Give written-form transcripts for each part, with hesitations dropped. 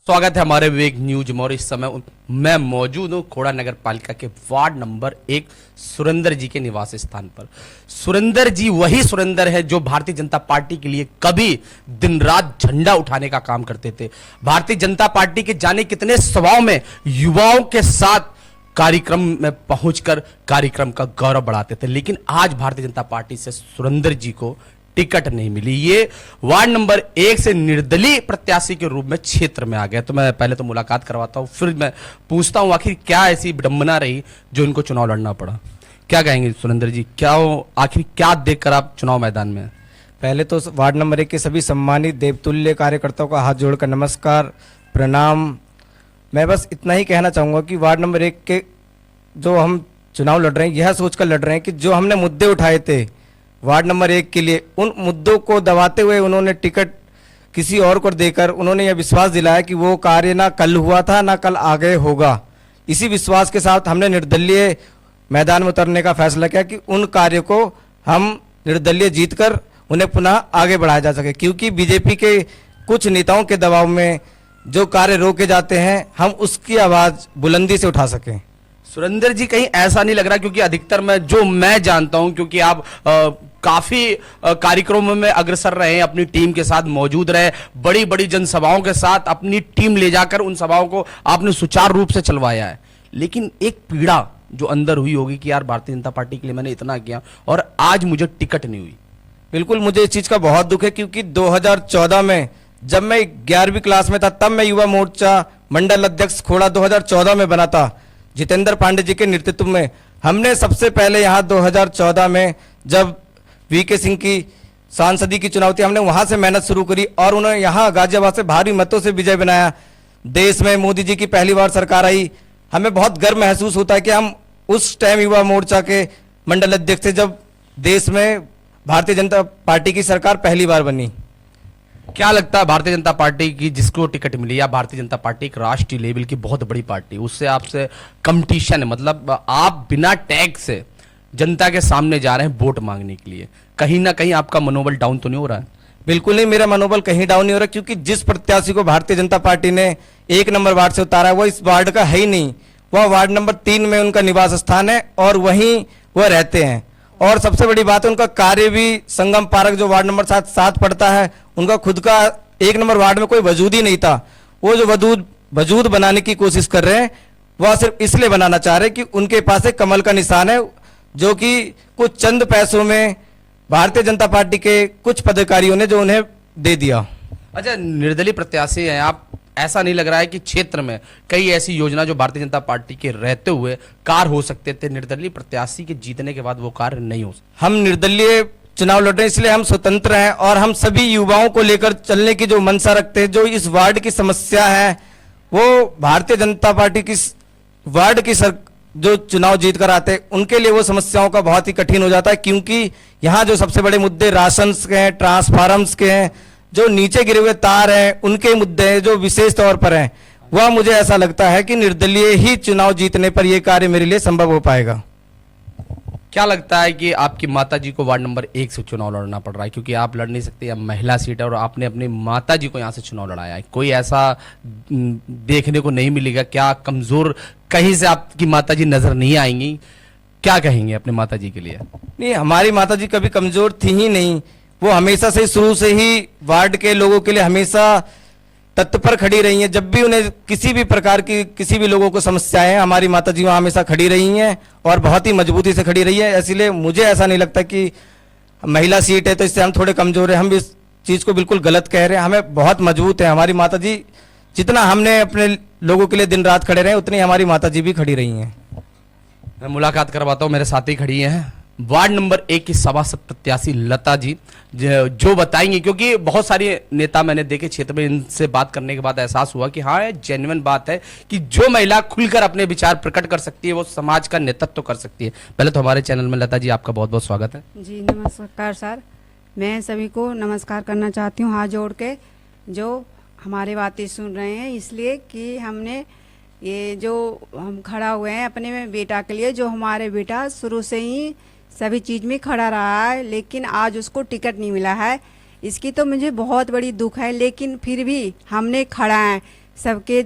स्वागत है हमारे विवेक न्यूज में। और इस समय मैं मौजूद हूँ खोड़ा नगर पालिका के वार्ड नंबर 1 सुरेंद्र जी के निवास स्थान पर। सुरेंद्र जी वही सुरेंद्र है जो भारतीय जनता पार्टी के लिए कभी दिन रात झंडा उठाने का काम करते थे। भारतीय जनता पार्टी के जाने कितने सभाओं में युवाओं के साथ कार्यक्रम में पहुंचकर कार्यक्रम का गौरव बढ़ाते थे, लेकिन आज भारतीय जनता पार्टी से सुरेंद्र जी को टिकट नहीं मिली। ये वार्ड नंबर 1 से निर्दलीय प्रत्याशी के रूप में क्षेत्र में आ गए। तो मैं पहले तो मुलाकात करवाता हूं, फिर मैं पूछता हूं आखिर क्या ऐसी विडंबना रही जो इनको चुनाव लड़ना पड़ा। क्या कहेंगे सुरेंद्र जी, क्या आखिर क्या देखकर आप चुनाव मैदान में? पहले तो वार्ड नंबर 1 के सभी सम्मानित देवतुल्य कार्यकर्ताओं का हाथ जोड़कर नमस्कार, प्रणाम। मैं बस इतना ही कहना चाहूँगा कि वार्ड नंबर 1 के जो हम चुनाव लड़ रहे हैं, यह सोचकर लड़ रहे हैं कि जो हमने मुद्दे उठाए थे वार्ड नंबर 1 के लिए, उन मुद्दों को दबाते हुए उन्होंने टिकट किसी और को देकर उन्होंने यह विश्वास दिलाया कि वो कार्य ना कल हुआ था ना कल आगे होगा। इसी विश्वास के साथ हमने निर्दलीय मैदान में उतरने का फैसला किया कि उन कार्य को हम निर्दलीय जीतकर उन्हें पुनः आगे बढ़ाया जा सके, क्योंकि बीजेपी के कुछ नेताओं के दबाव में जो कार्य रोके जाते हैं हम उसकी आवाज़ बुलंदी से उठा सकें। सुरेंद्र जी कहीं ऐसा नहीं लग रहा, क्योंकि अधिकतर मैं जानता हूं, क्योंकि आप काफी कार्यक्रमों में अग्रसर रहे, अपनी टीम के साथ मौजूद रहे, बड़ी बड़ी जनसभाओं के साथ अपनी टीम ले जाकर उन सभाओं को आपने सुचारू रूप से चलवाया है। लेकिन एक पीड़ा जो अंदर हुई होगी कि यार भारतीय जनता पार्टी के लिए मैंने इतना किया और आज मुझे टिकट नहीं हुई। बिल्कुल, मुझे इस चीज़ का बहुत दुख है, क्योंकि 2014 में जब मैं 11वीं क्लास में था तब मैं युवा मोर्चा मंडल अध्यक्ष खोड़ा 2014 में बना था जितेंद्र पांडे जी के नेतृत्व में। हमने सबसे पहले यहाँ 2014 में जब वीके सिंह की सांसदी की चुनाव थी, हमने वहाँ से मेहनत शुरू करी और उन्होंने यहाँ गाजियाबाद से भारी मतों से विजय बनाया। देश में मोदी जी की पहली बार सरकार आई, हमें बहुत गर्व महसूस होता है कि हम उस टाइम युवा मोर्चा के मंडल अध्यक्ष थे जब देश में भारतीय जनता पार्टी की सरकार पहली बार बनी। क्या लगता है भारतीय जनता पार्टी की जिसको टिकट मिली, या भारतीय जनता पार्टी एक राष्ट्रीय लेवल की बहुत बड़ी पार्टी, उससे आपसे कंपटीशन है, मतलब आप बिना टैग से जनता के सामने जा रहे हैं वोट मांगने के लिए, कहीं ना कहीं आपका मनोबल डाउन तो नहीं हो रहा है? बिल्कुल नहीं, मेरा मनोबल कहीं डाउन नहीं हो रहा, क्योंकि जिस प्रत्याशी को भारतीय जनता पार्टी ने 1 नंबर वार्ड से उतारा है वो इस वार्ड का है ही नहीं। वह वार्ड नंबर 3 में उनका निवास स्थान है और वहीं वह रहते हैं। और सबसे बड़ी बात है, उनका कार्य भी संगम पार्क जो वार्ड नंबर 7 पड़ता है, उनका खुद का 1 नंबर वार्ड में कोई वजूद ही नहीं था। वो जो वजूद बनाने की कोशिश कर रहे हैं वह सिर्फ इसलिए बनाना चाह रहे हैं कि उनके पास एक कमल का निशान है जो कि कुछ चंद पैसों में भारतीय जनता पार्टी के कुछ पदाधिकारियों ने जो उन्हें दे दिया। अच्छा, निर्दलीय प्रत्याशी हैं आप, ऐसा नहीं लग रहा है कि क्षेत्र में कई ऐसी योजना जो भारतीय जनता पार्टी के रहते हुए कार्य हो सकते थे, निर्दलीय प्रत्याशी के जीतने के बाद वो कार्य नहीं हो सकते? हम निर्दलीय चुनाव लड़ रहे हैं, इसलिए हम स्वतंत्र हैं और हम सभी युवाओं को लेकर चलने की जो मंशा रखते हैं। जो इस वार्ड की समस्या है वो भारतीय जनता पार्टी की वार्ड की जो चुनाव जीत कर आते हैं उनके लिए वो समस्याओं का बहुत ही कठिन हो जाता है, क्योंकि यहाँ जो सबसे बड़े मुद्दे राशन के हैं, ट्रांसफार्मर्स के हैं, जो नीचे गिरे हुए तार हैं, उनके मुद्दे हैं जो विशेष तौर पर हैं। वह मुझे ऐसा लगता है कि निर्दलीय ही चुनाव जीतने पर यह कार्य मेरे लिए संभव हो पाएगा। क्या लगता है कि आपकी माताजी को वार्ड नंबर 1 से चुनाव लड़ना पड़ रहा है, क्योंकि आप लड़ नहीं सकते, या महिला सीट है और आपने अपनी माताजी को यहाँ से चुनाव लड़ाया है? कोई ऐसा देखने को नहीं मिलेगा? क्या कमजोर कहीं से आपकी माताजी नजर नहीं आएंगी? क्या कहेंगे अपने माताजी के लिए? नहीं, हमारी माताजी कभी कमजोर थी ही नहीं। वो हमेशा से शुरू से ही वार्ड के लोगों के लिए हमेशा तत्पर खड़ी रही हैं। जब भी उन्हें किसी भी प्रकार की किसी भी लोगों को समस्याएं, हमारी माताजी वहाँ हमेशा खड़ी रही हैं और बहुत ही मजबूती से खड़ी रही है। इसलिए मुझे ऐसा नहीं लगता कि महिला सीट है तो इससे हम थोड़े कमजोर हैं। हम इस चीज़ को बिल्कुल गलत कह रहे हैं, हमें बहुत मजबूत है हमारी माताजी। जितना हमने अपने लोगों के लिए दिन रात खड़े रहे उतनी हमारी माताजी भी खड़ी रही हैं। मैं मुलाकात करवाता हूँ, मेरे साथी खड़ी हैं वार्ड नंबर 1 की सभासद प्रत्याशी लता जी, जो बताएंगे, क्योंकि बहुत सारे नेता मैंने देखे क्षेत्र में, इनसे बात करने के बाद एहसास हुआ कि हाँ, जेन्युइन बात है कि जो महिला खुलकर अपने विचार प्रकट कर सकती है वो समाज का नेतृत्व कर सकती है। पहले तो हमारे चैनल में लता जी आपका बहुत बहुत स्वागत है। जी नमस्कार सर, मैं सभी को नमस्कार करना चाहती हूँ हाथ जोड़ के, जो हमारी बातें सुन रहे हैं, इसलिए कि हमने ये जो हम खड़ा हुए हैं अपने बेटा के लिए, जो हमारे बेटा शुरू से ही सभी चीज़ में खड़ा रहा है, लेकिन आज उसको टिकट नहीं मिला है। इसकी तो मुझे बहुत बड़ी दुख है, लेकिन फिर भी हमने खड़ा है सबके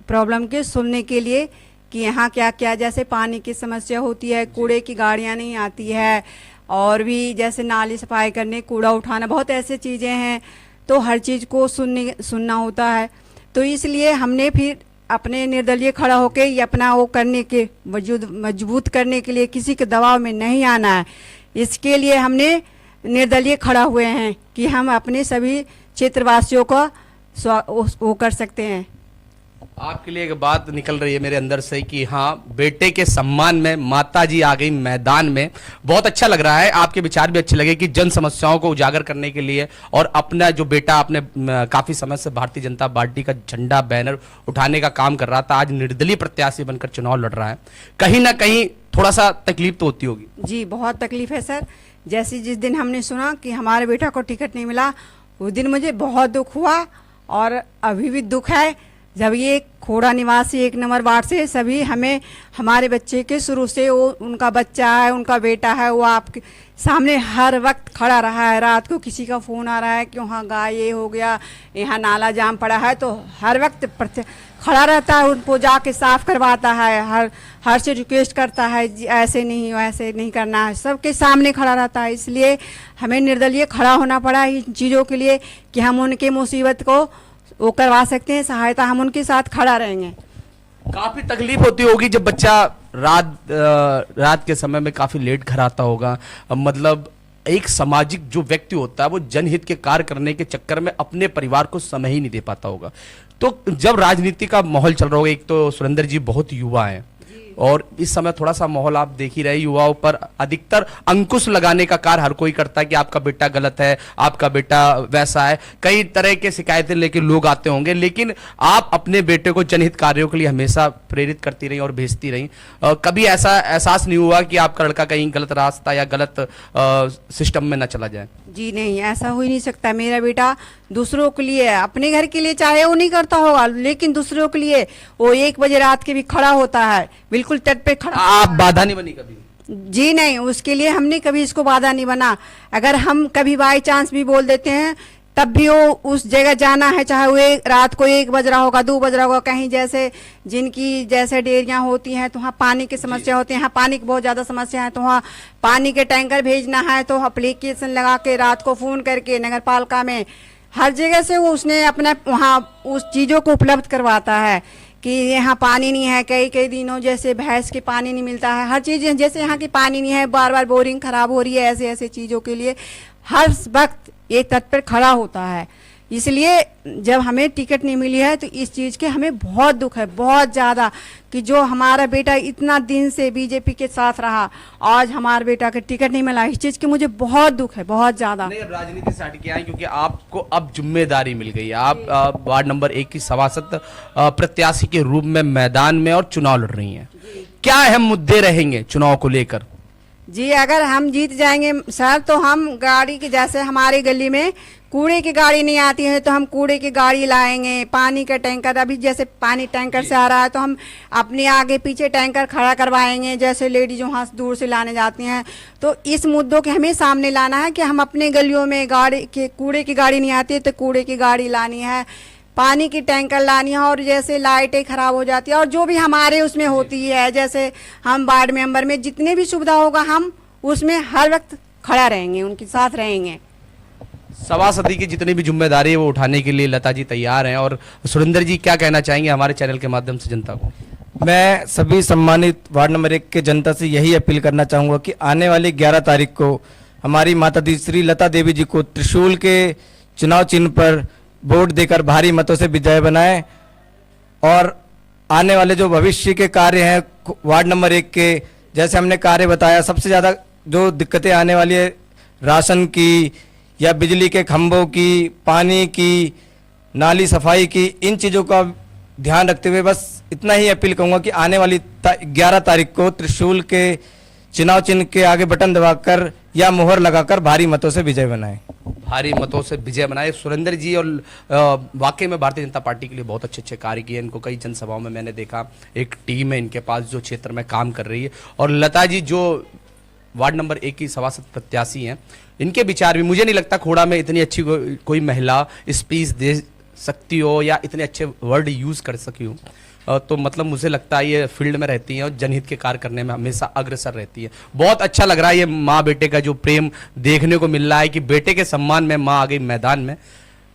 प्रॉब्लम के सुनने के लिए कि यहाँ क्या क्या, जैसे पानी की समस्या होती है, कूड़े की गाड़ियाँ नहीं आती है, और भी जैसे नाली सफाई करने, कूड़ा उठाना, बहुत ऐसे चीज़ें हैं। तो हर चीज़ को सुनना होता है। तो इसलिए हमने फिर अपने निर्दलीय खड़ा होकर ये अपना वो करने के मजबूत करने के लिए किसी के दबाव में नहीं आना है। इसके लिए हमने निर्दलीय खड़ा हुए हैं कि हम अपने सभी क्षेत्रवासियों को वो कर सकते हैं। आपके लिए एक बात निकल रही है मेरे अंदर से कि हाँ, बेटे के सम्मान में माता जी आ गई मैदान में। बहुत अच्छा लग रहा है, आपके विचार भी अच्छे लगे कि जन समस्याओं को उजागर करने के लिए और अपना जो बेटा आपने काफी समय से भारतीय जनता पार्टी का झंडा बैनर उठाने का काम कर रहा था, आज निर्दलीय प्रत्याशी बनकर चुनाव लड़ रहा है। कहीं ना कहीं थोड़ा सा तकलीफ तो होती होगी। जी बहुत तकलीफ है सर। जैसे जिस दिन हमने सुना कि हमारे बेटा को टिकट नहीं मिला, उस दिन मुझे बहुत दुख हुआ और अभी भी दुख है। जब ये खोड़ा निवासी 1 नंबर वार्ड से सभी हमें हमारे बच्चे के शुरू से वो उनका बच्चा है, उनका बेटा है, वो आपके सामने हर वक्त खड़ा रहा है। रात को किसी का फ़ोन आ रहा है कि वहाँ गाय ये हो गया, यहाँ नाला जाम पड़ा है, तो हर वक्त खड़ा रहता है, उनको जाके साफ करवाता है, हर से रिक्वेस्ट करता है ऐसे नहीं वैसे नहीं करना है, सबके सामने खड़ा रहता है। इसलिए हमें निर्दलीय खड़ा होना पड़ा इन चीज़ों के लिए कि हम उनके मुसीबत को वो करवा सकते हैं, सहायता हम उनके साथ खड़ा रहेंगे। काफी तकलीफ होती होगी जब बच्चा रात के समय में काफी लेट घर आता होगा। मतलब एक सामाजिक जो व्यक्ति होता है वो जनहित के कार्य करने के चक्कर में अपने परिवार को समय ही नहीं दे पाता होगा। तो जब राजनीति का माहौल चल रहा होगा, एक तो सुरेंद्र जी बहुत युवा हैं और इस समय थोड़ा सा माहौल आप देख ही रहे, युवाओं पर अधिकतर अंकुश लगाने का कार्य हर कोई करता है कि आपका बेटा गलत है, आपका बेटा वैसा है, कई तरह के शिकायतें लेके लोग आते होंगे, लेकिन आप अपने बेटे को जनहित कार्यों के लिए हमेशा प्रेरित करती रही और भेजती रही। कभी ऐसा एहसास नहीं हुआ कि आपका लड़का कहीं गलत रास्ता या गलत सिस्टम में न चला जाए? जी नहीं, ऐसा हो ही नहीं सकता। मेरा बेटा दूसरों के लिए, अपने घर के लिए चाहे वो नहीं करता होगा, लेकिन दूसरों के लिए वो 1 बजे रात के भी खड़ा होता है, बिल्कुल तट पे खड़ा। आप बाधा नहीं बनी कभी? जी नहीं, उसके लिए हमने कभी इसको बाधा नहीं बना। अगर हम कभी बाई चांस भी बोल देते हैं तब भी वो उस जगह जाना है, चाहे वो रात को 1 बज रहा होगा, 2 बज रहा होगा, कहीं जैसे जिनकी जैसे डेयरियां होती हैं तो वहाँ पानी की समस्या होती है, यहाँ पानी की बहुत ज़्यादा समस्या है, तो वहाँ पानी के टैंकर भेजना है तो एप्लीकेशन लगा के रात को फ़ोन करके नगर पालिका में हर जगह से वो उसने अपना वहाँ उस चीज़ों को उपलब्ध करवाता है कि यहाँ पानी नहीं है, कई दिनों जैसे भैंस के पानी नहीं मिलता है, हर चीज़ जैसे यहाँ की पानी नहीं है, बार बार बोरिंग खराब हो रही है, ऐसे ऐसे चीज़ों के लिए हर वक्त ये तट पर खड़ा होता है। इसलिए जब हमें टिकट नहीं मिली है तो इस चीज़ के हमें बहुत दुख है, बहुत ज़्यादा, कि जो हमारा बेटा इतना दिन से बीजेपी के साथ रहा, आज हमारे बेटा का टिकट नहीं मिला, इस चीज़ की मुझे बहुत दुख है, बहुत ज़्यादा। नहीं, राजनीति से हट के आए क्योंकि आपको अब जिम्मेदारी मिल गई है। आप वार्ड नंबर 1 की सभासद प्रत्याशी के रूप में मैदान में और चुनाव लड़ रही हैं। क्या अहम मुद्दे रहेंगे चुनाव को लेकर? जी अगर हम जीत जाएंगे सर तो हम गाड़ी की, जैसे हमारी गली में कूड़े की गाड़ी नहीं आती है तो हम कूड़े की गाड़ी लाएंगे, पानी का टैंकर, अभी जैसे पानी टैंकर से आ रहा है तो हम अपने आगे पीछे टैंकर खड़ा करवाएंगे, जैसे लेडीज वहाँ दूर से लाने जाती हैं। तो इस मुद्दों के हमें सामने लाना है कि हम अपने गलियों में गाड़ी के कूड़े की गाड़ी नहीं आती है तो कूड़े की गाड़ी लानी है, पानी की टैंकर लानी है, और जैसे लाइटें खराब हो जाती है और जो भी हमारे उसमें होती है, जैसे हम वार्ड मेंबर में जितने भी सुविधा होगा हम उसमें हर वक्त खड़ा रहेंगे, उनके साथ रहेंगे। सभासदी की जितनी भी जिम्मेदारी है वो उठाने के लिए लता जी तैयार हैं। और सुरेंद्र जी क्या कहना चाहेंगे हमारे चैनल के माध्यम से जनता को? मैं सभी सम्मानित वार्ड नंबर 1 के जनता से यही अपील करना चाहूँगा कि आने वाली 11 तारीख को हमारी माता दी श्री लता देवी जी को त्रिशूल के चुनाव चिन्ह पर वोट देकर भारी मतों से विजय बनाएं और आने वाले जो भविष्य के कार्य हैं वार्ड नंबर 1 के, जैसे हमने कार्य बताया, सबसे ज़्यादा जो दिक्कतें आने वाली है राशन की या बिजली के खंभों की, पानी की, नाली सफाई की, इन चीज़ों का ध्यान रखते हुए बस इतना ही अपील करूँगा कि आने वाली 11 तारीख को त्रिशूल के चुनाव चिन्ह के आगे बटन दबाकर या मोहर लगाकर भारी मतों से विजय बनाएं। भारी मतों से विजय बनाए। सुरेंद्र जी और वाकई में भारतीय जनता पार्टी के लिए बहुत अच्छे अच्छे कार्य किए। इनको कई जनसभाओं में मैंने देखा, एक टीम है इनके पास जो क्षेत्र में काम कर रही है। और लता जी जो वार्ड नंबर 1 की सभासद प्रत्याशी हैं, इनके विचार भी, मुझे नहीं लगता खोड़ा में इतनी अच्छी कोई महिला स्पीच दे सकती हो या इतने अच्छे वर्ड यूज कर सकी हो, तो मतलब मुझे लगता है ये फील्ड में रहती हैं और जनहित के कार्य करने में हमेशा अग्रसर रहती है। बहुत अच्छा लग रहा है ये माँ बेटे का जो प्रेम देखने को मिल रहा है कि बेटे के सम्मान में माँ आ गई मैदान में।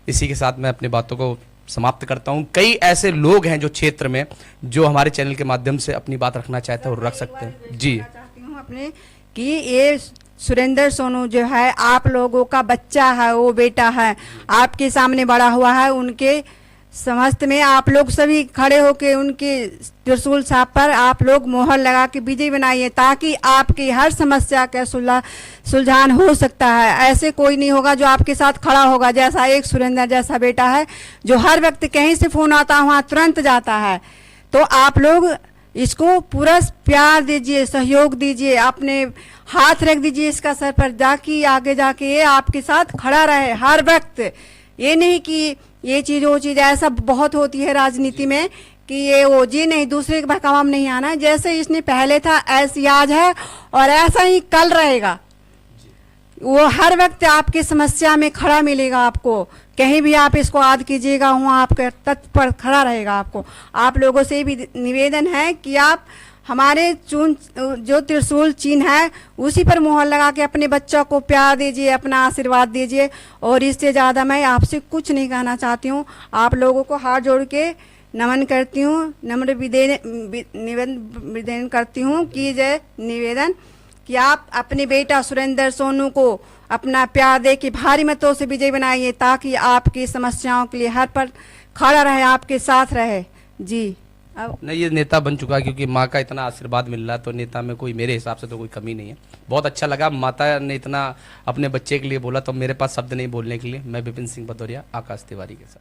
इसी के साथ मैं अपनी बातों को समाप्त करता हूँ। कई ऐसे लोग हैं जो क्षेत्र में जो हमारे चैनल के माध्यम से अपनी बात रखना चाहते हैं और रख सकते हैं। जी चाहती हूँ अपने कि ये सुरेंद्र सोनू जो है आप लोगों का बच्चा है, वो बेटा है, आपके सामने बड़ा हुआ है, उनके समस्त में आप लोग सभी खड़े होके उनके त्रिशूल छाप पर आप लोग मोहर लगा के विजय बनाइए, ताकि आपकी हर समस्या का सुलझान हो सकता है। ऐसे कोई नहीं होगा जो आपके साथ खड़ा होगा जैसा एक सुरेंद्र जैसा बेटा है, जो हर वक्त कहीं से फोन आता है वहाँ तुरंत जाता है। तो आप लोग इसको पूरा प्यार दीजिए, सहयोग दीजिए, अपने हाथ रख दीजिए इसका सर पर, जाके आगे जाके ये आपके साथ खड़ा रहे हर वक्त। ये नहीं कि ये चीज वो चीज, ऐसा बहुत होती है राजनीति में कि ये वो जी नहीं, दूसरे के बहकावा में नहीं आना है। जैसे इसने पहले था ऐसी आज है और ऐसा ही कल रहेगा। वो हर वक्त आपकी समस्या में खड़ा मिलेगा आपको, कहीं भी आप इसको याद कीजिएगा वहाँ आपके तत्पर खड़ा रहेगा। आपको आप लोगों से भी निवेदन है कि आप हमारे जो त्रिशूल चिन्ह है उसी पर मोहर लगा के अपने बच्चों को प्यार दीजिए, अपना आशीर्वाद दीजिए। और इससे ज़्यादा मैं आपसे कुछ नहीं कहना चाहती हूँ। आप लोगों को हाथ जोड़ के नमन करती हूँ, नम्र निवेदन करती हूँ कि जय निवेदन कि आप अपने बेटा सुरेंद्र सोनू को अपना प्यार दे के भारी मतों से विजय बनाइए, ताकि आपकी समस्याओं के लिए हर पर खड़ा रहे, आपके साथ रहे। जी अब नहीं, ये नेता बन चुका है क्योंकि माँ का इतना आशीर्वाद मिल रहा है, तो नेता में कोई मेरे हिसाब से तो कोई कमी नहीं है। बहुत अच्छा लगा, माता ने इतना अपने बच्चे के लिए बोला तो मेरे पास शब्द नहीं बोलने के लिए। मैं विपिन सिंह भदौरिया, आकाश तिवारी के साथ।